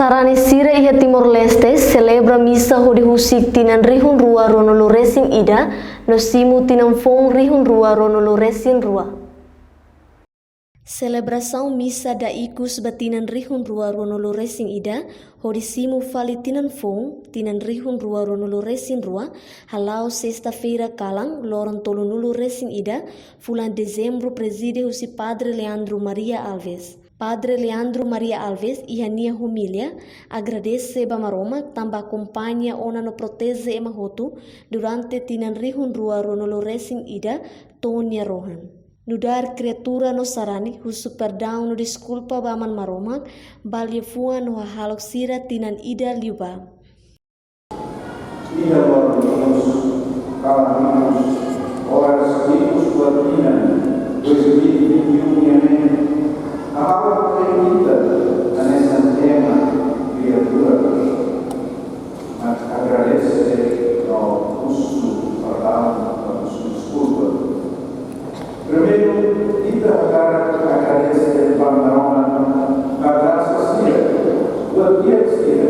Sarani sira iha Timor Leste celebra misa hodi husik tinan rihun rua ronolo resin ida no simu tinan fong rihun rua ronolo resin rua. Celebração missa da ikus batinan rihun rua ronolo resin ida hodi simu fali tinan fong tinan rihun rua ronolo resin rua halau sexta-feira kalang loron tolonulu resin ida fulan dezembro preside husi Padre Leandro Maria Alves. Padre Leandro Maria Alves e Ania Humilha agradece Bamaroma tambah acompanha ona no proteze emahotu durante tinan rihun rua ronolo resin ida Tonia Rohan. Nudar criatura no sarani husu perdão no desculpa Baman Maroma balye fua no halok sira tinan ida liuba. Ida bordos kalamimos horas vivos buatinan 2021 Apa kita nessa tema criatura agradece ao uso ao uso desculpa. Primeiro, kita agradece ao Maroma a graça sia, o dia sia,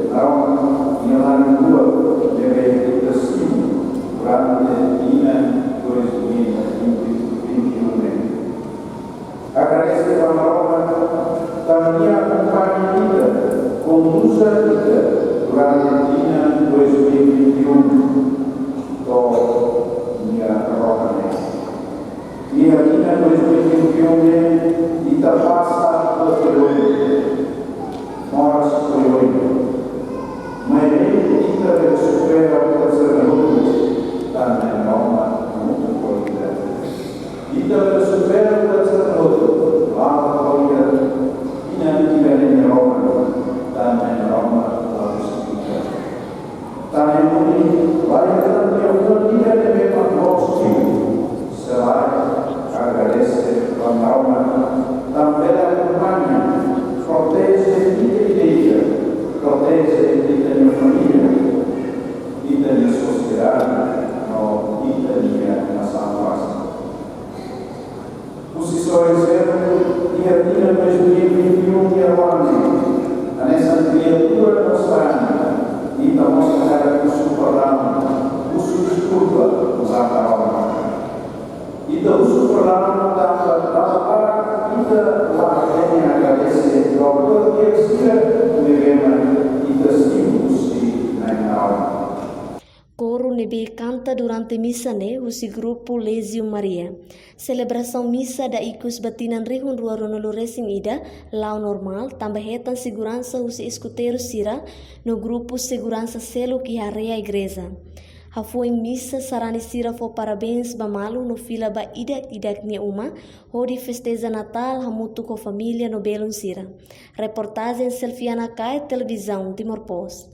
Maroma yang dua deve ter durante ina 2021. Agradece a Maroma também acompanha kita, conduza kita durante ina 2021 do minha Roma. E a ina 2021 kita passa do período, moras do período. Mas kita deve superar o sacerdote também Roma muito qualidade. Kita deve superar o sacerdote lá qualidade. Ina kita Roma também Roma harus kita. Também ini lain tanto yang kita deve positif. Selain agradece a Roma também acompanha, protege a igreja, protege a minha família, a minha sociedade, a minha nação. Os histórios e a tina 2021 e a Roma, nessa criatura nossa e da nossa era que o desculpa usar a Roma. E da uso programa da kita lá tem agradecer ao todo que existia o evento e das tipos na aula. Coro nebe canta durante missa ne husi grupo Lesio Maria. Celebração missa da ikus batinan rihun rua ronolo resin ida lau normal tambah hetan segurança husi escuteiro sira no grupo segurança selo que area igreja. Hafo em missa sarani sira fo parabéns bamalu no fila ba idak nia uma hodi festeja Natal hamutu ko família no belon sira. Reportagem Selfiana Kai Televisão Timor Post.